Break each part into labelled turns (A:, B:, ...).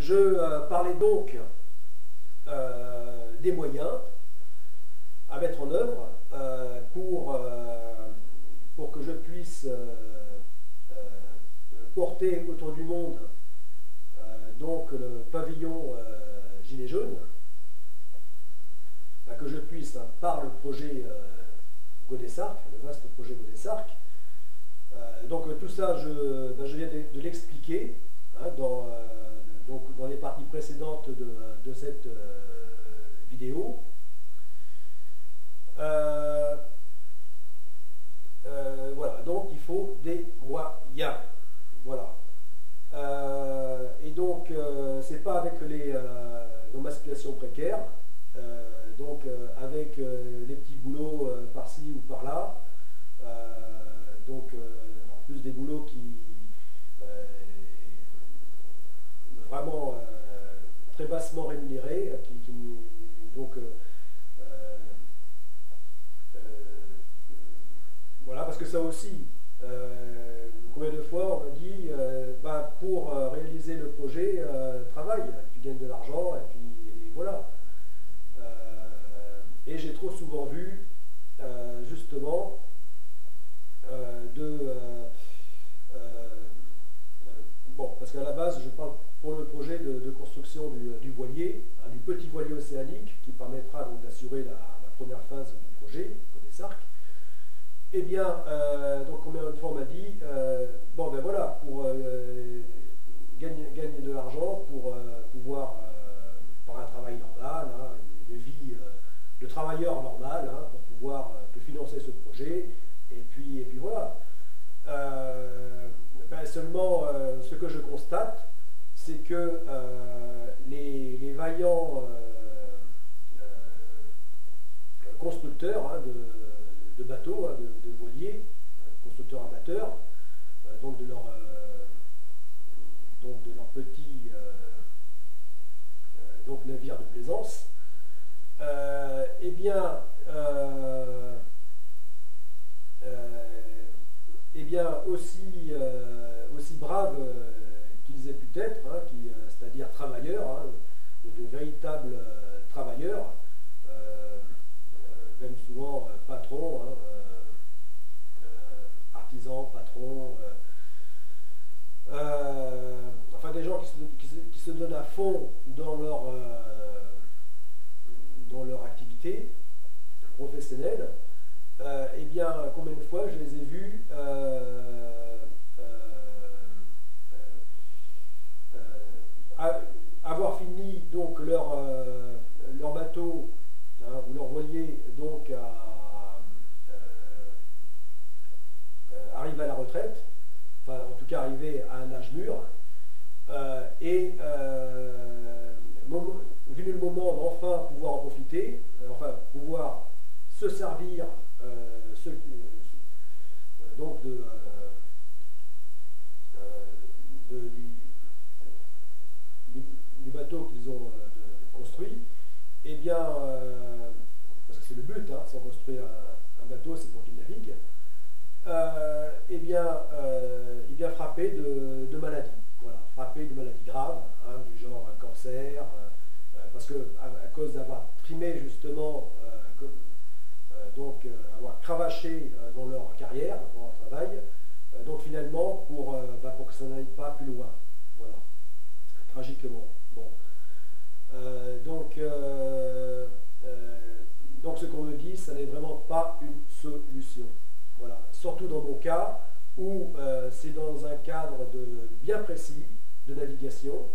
A: je parlais donc des moyens à mettre en œuvre pour que je puisse porter autour du monde donc le pavillon Gilets jaunes, que je puisse, par le projet Godessarc, le vaste projet Godessarc, donc tout ça, je viens de l'expliquer dans les parties précédentes de cette vidéo. Voilà, donc il faut des moyens. Voilà. Et donc, c'est pas avec dans ma situation précaire, avec des petits boulots par-ci ou par-là, en plus des boulots qui vraiment très bassement rémunérés, voilà, parce que ça aussi, combien de fois on m'a dit, pour réaliser le projet, travaille, tu gagnes de l'argent, et voilà. Et j'ai trop souvent vu, justement, parce qu'à la base, je parle pour le projet de construction du voilier, du petit voilier océanique, qui permettra donc d'assurer la première phase du projet, Godessarc. Eh bien, donc combien de fois on m'a dit, voilà, pour gagner de l'argent, pour pouvoir, par un travail normal, une vie de travailleur normal, pour pouvoir te financer ce projet, et puis voilà. Seulement, ce que je constate, c'est que les vaillants constructeurs de bateaux, de voiliers, constructeurs amateurs, donc de leur petit navire de plaisance, aussi braves qu'ils aient pu être, c'est-à-dire travailleurs, de véritables travailleurs, même souvent patrons, artisans, patrons, des gens qui se donnent à fond dans leur activité professionnelle. Combien de fois je les ai vus avoir fini donc leur bateau, ou leur voilier, donc arriver à la retraite, en tout cas arriver à un âge mûr, venu le moment d'enfin pouvoir en profiter, pouvoir se servir du bateau qu'ils ont construit, parce que c'est le but, si on construit un bateau, c'est pour qu'il navigue, frappé de maladies, voilà, frappé de maladies graves, du genre cancer, parce que à cause d'avoir trimé justement, avoir cravaché dans leur carrière, dans leur travail, donc finalement pour que ça n'aille pas plus loin, voilà, tragiquement. Bon. Donc ce qu'on me dit, ça n'est vraiment pas une solution. Voilà. Surtout dans mon cas, où c'est dans un cadre bien précis de navigation,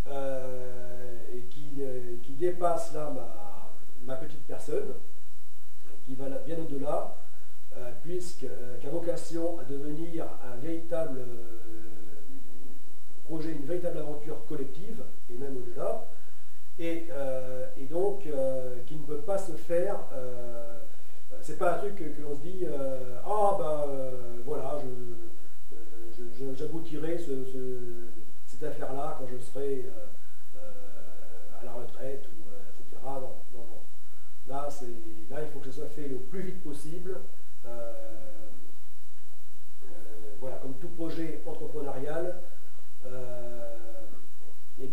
A: et qui dépasse là ma petite personne, qui va bien au-delà, qui a vocation à devenir un véritable projet, une véritable aventure collective, et même au-delà, et donc qui ne peut pas se faire, c'est pas un truc que l'on se dit, voilà, j'aboutirai cette affaire-là quand je serai à la retraite, etc. Non. Là, il faut que ce soit fait le plus vite possible. Voilà, comme tout projet entrepreneurial,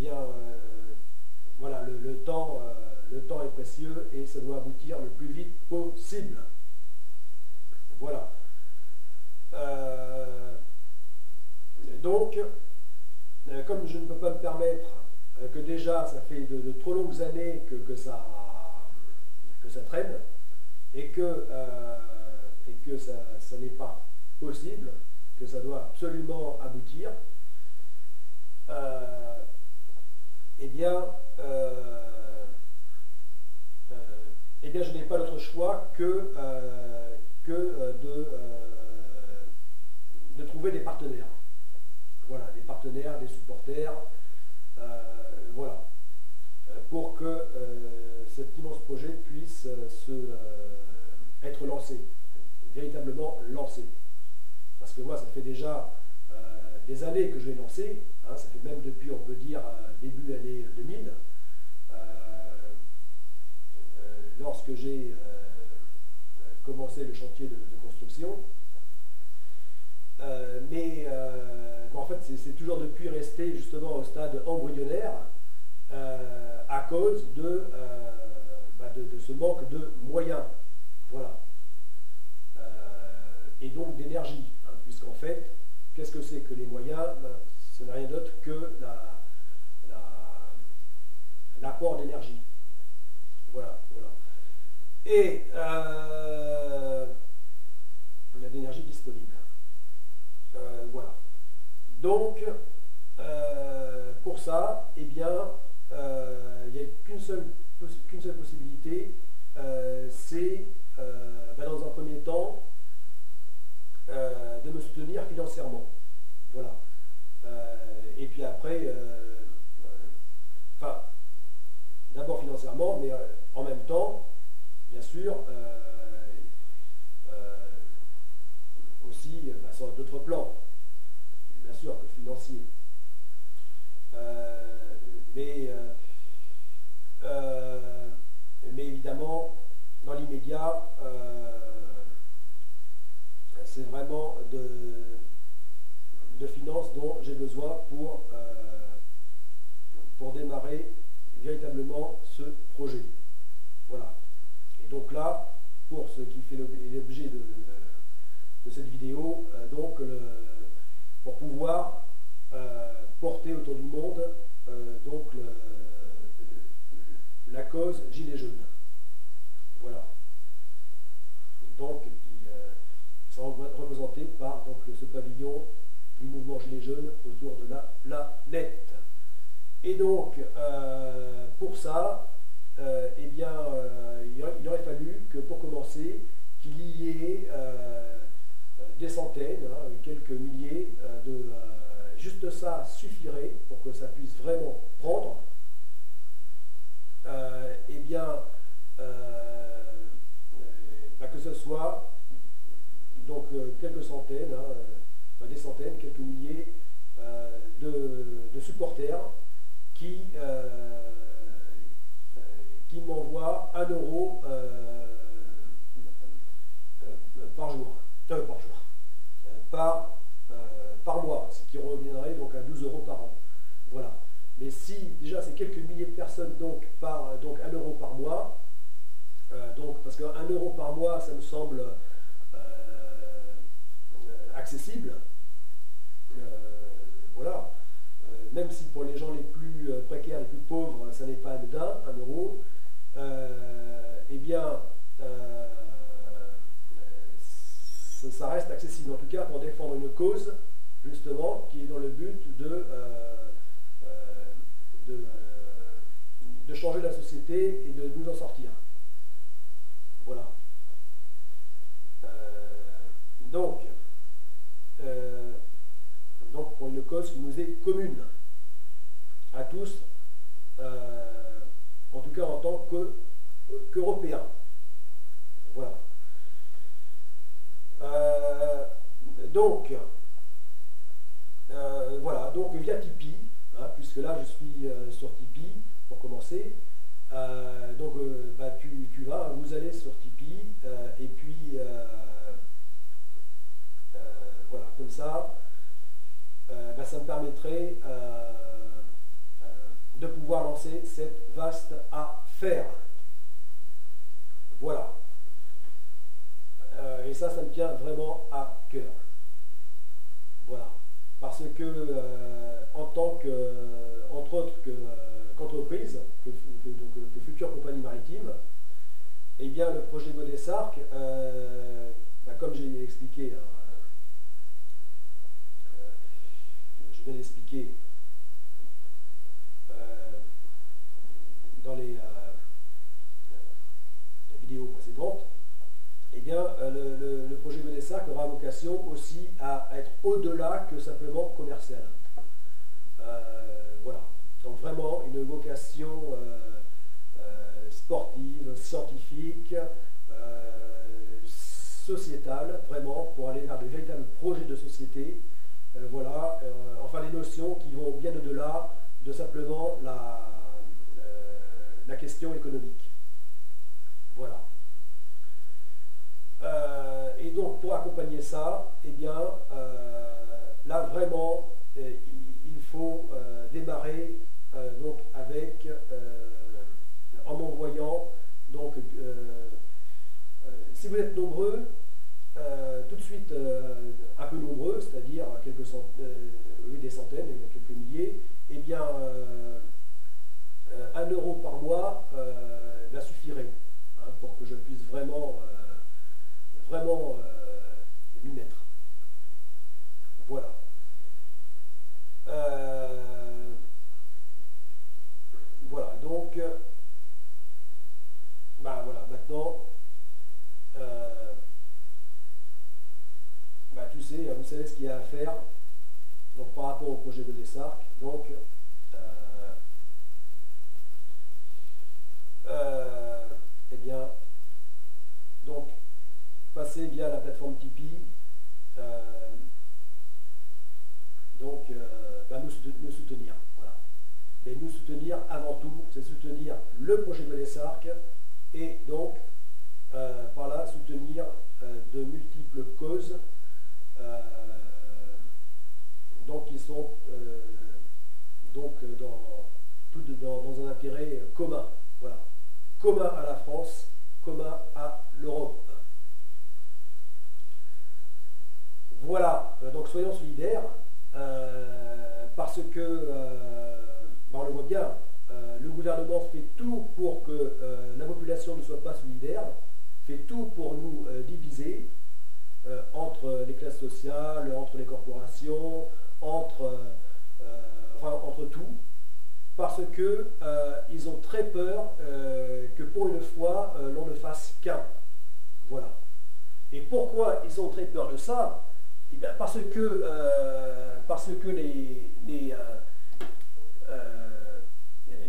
A: bien, voilà, le temps est précieux et ça doit aboutir le plus vite possible. Voilà. Donc, comme je ne peux pas me permettre que déjà ça fait de trop longues années que ça traîne et que ça n'est pas possible, que ça doit absolument aboutir, eh bien, je n'ai pas d'autre choix que de trouver des partenaires. Voilà, des partenaires, des supporters, voilà, pour que cet immense projet puisse être lancé, véritablement lancé. Parce que moi, ça fait déjà des années que je l'ai lancé, hein, ça fait même depuis, on peut dire, début année 2000, lorsque j'ai commencé le chantier de construction. Mais en fait, c'est toujours depuis resté justement au stade embryonnaire à cause de ce manque de moyens. Voilà. Et donc d'énergie, hein, puisqu'en fait, qu'est-ce que c'est que les moyens? Ce n'est rien d'autre que l'apport d'énergie. Voilà, voilà. Et il y a de l'énergie disponible. Voilà. Donc, pour ça, eh bien, il n'y a qu'une seule possibilité, c'est, dans un premier temps, de me soutenir financièrement. Voilà. Et puis après, enfin, d'abord financièrement, mais en même temps, bien sûr, aussi sur d'autres plans, bien sûr que financier. Mais évidemment, dans l'immédiat, c'est vraiment de finances dont j'ai besoin pour démarrer véritablement ce projet. Voilà. Et donc là, pour ce qui fait l'objet de cette vidéo, pour pouvoir porter autour du monde la cause Gilets jaunes. Voilà. Donc, qui sont représentés par ce pavillon du mouvement Gilets jaunes autour de la planète. Et donc, pour ça, il aurait fallu que, pour commencer, qu'il y ait des centaines, hein, quelques milliers juste ça suffirait pour que ça puisse vraiment prendre. Que ce soit donc quelques centaines, hein, des centaines, quelques milliers de supporters qui m'envoient 1 euro par mois, ce qui reviendrait donc à 12 euros par an. Voilà. Mais si déjà c'est quelques milliers de personnes donc 1 euro par mois, parce que 1 euro par mois ça me semble accessible, voilà. Même si pour les gens les plus précaires, les plus pauvres, ça n'est pas anodin, 1 euro, ça reste accessible, en tout cas pour défendre une cause, justement, qui est dans le but de changer la société et de nous en sortir. Voilà. Donc, pour une cause qui nous est commune, à tous, en tout cas en tant qu'Européens. Voilà. Voilà, donc via Tipeee, hein, puisque là je suis sur Tipeee pour commencer. Vous allez sur Tipeee et puis voilà, comme ça, ça me permettrait de pouvoir lancer cette vaste affaire. Voilà. Et ça me tient vraiment à cœur. Voilà. Parce que, en tant que, entre autres, qu'entreprise, que future compagnie maritime, eh bien, le projet Godessarc, comme j'ai expliqué, je viens d'expliquer dans les vidéos précédentes, eh bien, le projet Godessarc aura vocation aussi à être au-delà que simplement commercial. Voilà. Donc vraiment une vocation sportive, scientifique, sociétale, vraiment, pour aller vers de véritables projets de société. Voilà. Enfin, les notions qui vont bien au-delà de simplement la question économique. Voilà. Et donc pour accompagner ça, eh bien, là vraiment, il faut démarrer donc avec, en m'envoyant, donc, si vous êtes nombreux, tout de suite un peu nombreux, c'est-à-dire des centaines, quelques milliers, eh bien, 1 euro par mois suffirait, hein, pour que je puisse vraiment m'y mettre. Voilà. Voilà, donc, voilà, maintenant, vous savez ce qu'il y a à faire, donc par rapport au projet Godessarc, donc, eh bien, donc, passer via la plateforme Tipeee, donc nous soutenir. Voilà. Et nous soutenir avant tout, c'est soutenir le projet Godessarc et donc par là soutenir de multiples causes donc qui sont donc dans un intérêt commun. Voilà. Commun à la France, commun à l'Europe. Voilà, donc soyons solidaires, parce que, on le voit bien, le gouvernement fait tout pour que la population ne soit pas solidaire, fait tout pour nous diviser entre les classes sociales, entre les corporations, entre tout, parce que ils ont très peur que pour une fois l'on ne fasse qu'un. Voilà. Et pourquoi ils ont très peur de ça? Eh bien, parce que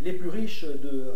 A: les plus riches de